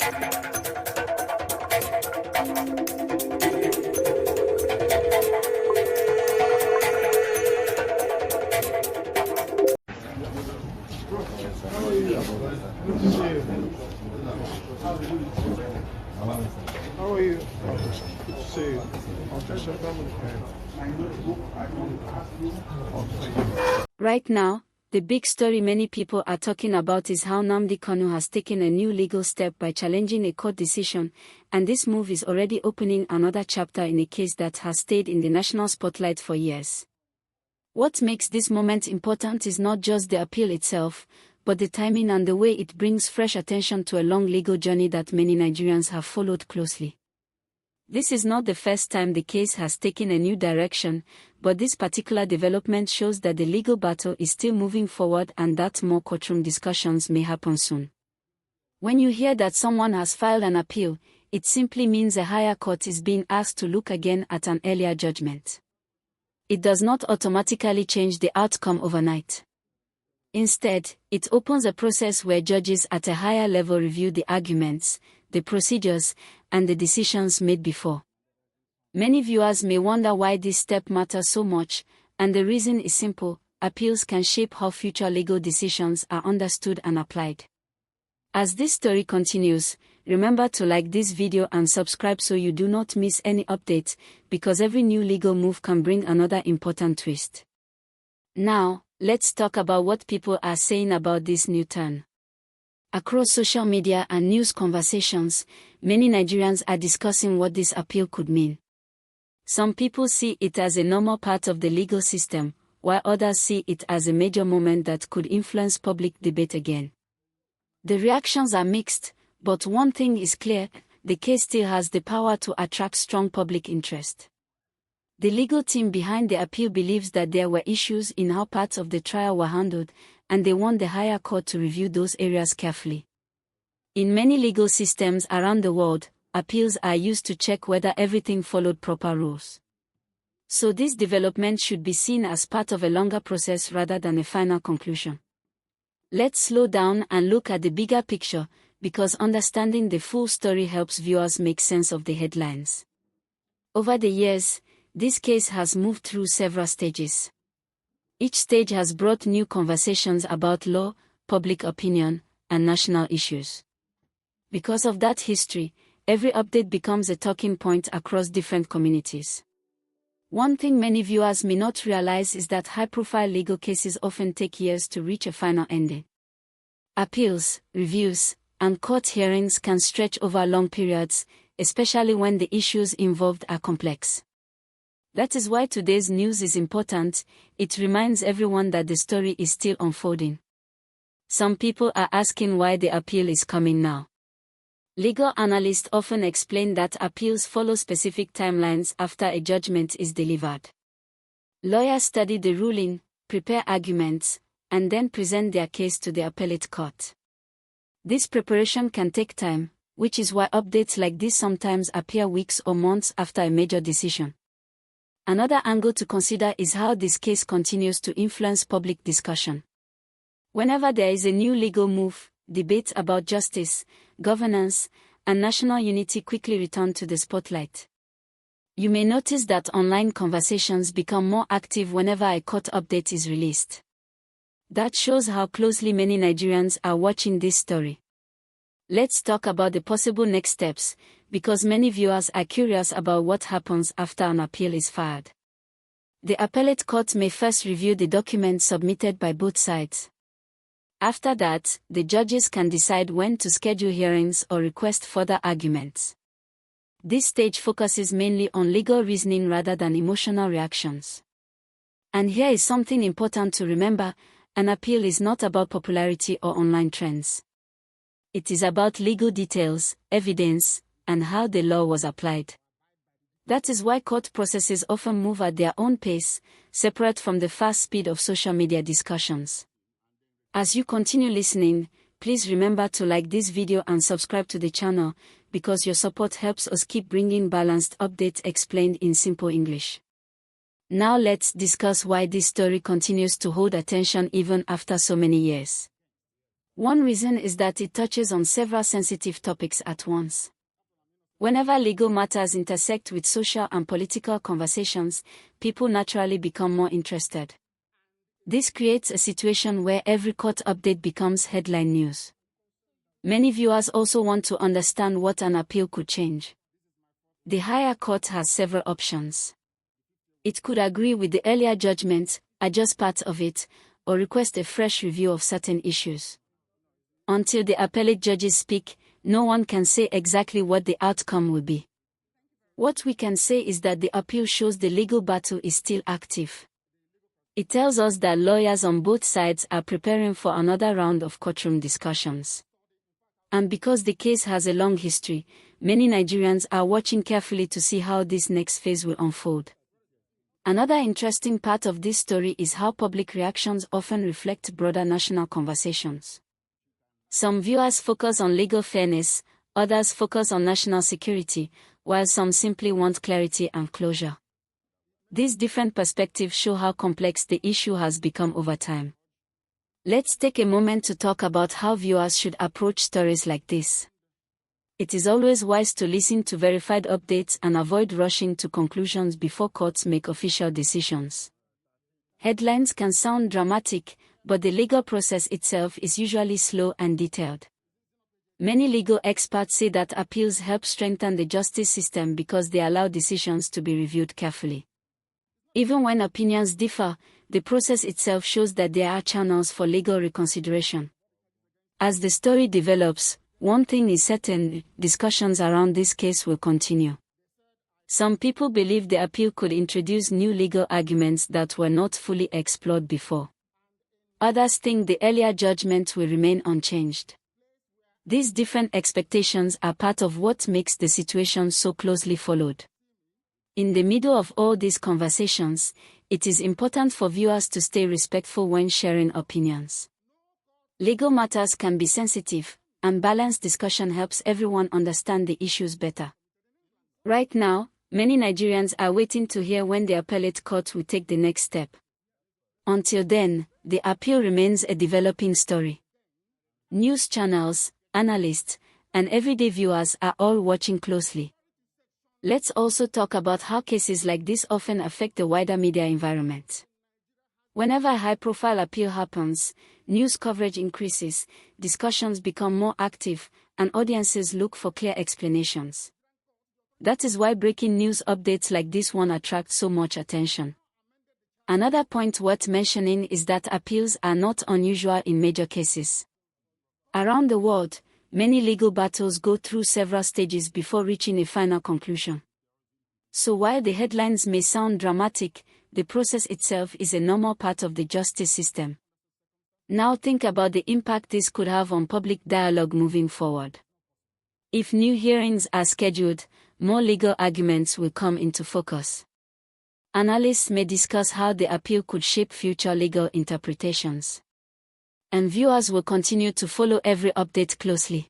How are you? Good to see you. I'll just shut down the Right now, the big story many people are talking about is how Nnamdi Kanu has taken a new legal step by challenging a court decision, and this move is already opening another chapter in a case that has stayed in the national spotlight for years. What makes this moment important is not just the appeal itself, but the timing and the way it brings fresh attention to a long legal journey that many Nigerians have followed closely. This is not the first time the case has taken a new direction, but this particular development shows that the legal battle is still moving forward and that more courtroom discussions may happen soon. When you hear that someone has filed an appeal, it simply means a higher court is being asked to look again at an earlier judgment. It does not automatically change the outcome overnight. Instead, it opens a process where judges at a higher level review the arguments, the procedures, and the decisions made before. Many viewers may wonder why this step matters so much, and the reason is simple: appeals can shape how future legal decisions are understood and applied. As this story continues, remember to like this video and subscribe so you do not miss any updates, because every new legal move can bring another important twist. Now, let's talk about what people are saying about this new turn. Across social media and news conversations, many Nigerians are discussing what this appeal could mean. Some people see it as a normal part of the legal system, while others see it as a major moment that could influence public debate again. The reactions are mixed, but one thing is clear: the case still has the power to attract strong public interest. The legal team behind the appeal believes that there were issues in how parts of the trial were handled, and they want the higher court to review those areas carefully. In many legal systems around the world, appeals are used to check whether everything followed proper rules. So this development should be seen as part of a longer process rather than a final conclusion. Let's slow down and look at the bigger picture, because understanding the full story helps viewers make sense of the headlines. Over the years, this case has moved through several stages. Each stage has brought new conversations about law, public opinion, and national issues. Because of that history, every update becomes a talking point across different communities. One thing many viewers may not realize is that high-profile legal cases often take years to reach a final ending. Appeals, reviews, and court hearings can stretch over long periods, especially when the issues involved are complex. That is why today's news is important. It reminds everyone that the story is still unfolding. Some people are asking why the appeal is coming now. Legal analysts often explain that appeals follow specific timelines after a judgment is delivered. Lawyers study the ruling, prepare arguments, and then present their case to the appellate court. This preparation can take time, which is why updates like this sometimes appear weeks or months after a major decision. Another angle to consider is how this case continues to influence public discussion. Whenever there is a new legal move, debate about justice, governance, and national unity quickly return to the spotlight. You may notice that online conversations become more active whenever a court update is released. That shows how closely many Nigerians are watching this story. Let's talk about the possible next steps, because many viewers are curious about what happens after an appeal is filed. The appellate court may first review the documents submitted by both sides. After that, the judges can decide when to schedule hearings or request further arguments. This stage focuses mainly on legal reasoning rather than emotional reactions. And here is something important to remember: an appeal is not about popularity or online trends. It is about legal details, evidence, and how the law was applied. That is why court processes often move at their own pace, separate from the fast speed of social media discussions. As you continue listening, please remember to like this video and subscribe to the channel, because your support helps us keep bringing balanced updates explained in simple English. Now let's discuss why this story continues to hold attention even after so many years. One reason is that it touches on several sensitive topics at once. Whenever legal matters intersect with social and political conversations, people naturally become more interested. This creates a situation where every court update becomes headline news. Many viewers also want to understand what an appeal could change. The higher court has several options. It could agree with the earlier judgment, adjust parts of it, or request a fresh review of certain issues. Until the appellate judges speak, no one can say exactly what the outcome will be. What we can say is that the appeal shows the legal battle is still active. It tells us that lawyers on both sides are preparing for another round of courtroom discussions. And because the case has a long history, many Nigerians are watching carefully to see how this next phase will unfold. Another interesting part of this story is how public reactions often reflect broader national conversations. Some viewers focus on legal fairness, others focus on national security, while some simply want clarity and closure. These different perspectives show how complex the issue has become over time. Let's take a moment to talk about how viewers should approach stories like this. It is always wise to listen to verified updates and avoid rushing to conclusions before courts make official decisions. Headlines can sound dramatic, but the legal process itself is usually slow and detailed. Many legal experts say that appeals help strengthen the justice system because they allow decisions to be reviewed carefully. Even when opinions differ, the process itself shows that there are channels for legal reconsideration. As the story develops, one thing is certain: discussions around this case will continue. Some people believe the appeal could introduce new legal arguments that were not fully explored before. Others think the earlier judgment will remain unchanged. These different expectations are part of what makes the situation so closely followed. In the middle of all these conversations, it is important for viewers to stay respectful when sharing opinions. Legal matters can be sensitive, and balanced discussion helps everyone understand the issues better. Right now, many Nigerians are waiting to hear when the appellate court will take the next step. Until then, the appeal remains a developing story. News channels, analysts, and everyday viewers are all watching closely. Let's also talk about how cases like this often affect the wider media environment. Whenever a high-profile appeal happens, news coverage increases, discussions become more active, and audiences look for clear explanations. That is why breaking news updates like this one attract so much attention. Another point worth mentioning is that appeals are not unusual in major cases. Around the world, many legal battles go through several stages before reaching a final conclusion. So while the headlines may sound dramatic, the process itself is a normal part of the justice system. Now think about the impact this could have on public dialogue moving forward. If new hearings are scheduled, more legal arguments will come into focus. Analysts may discuss how the appeal could shape future legal interpretations. And viewers will continue to follow every update closely.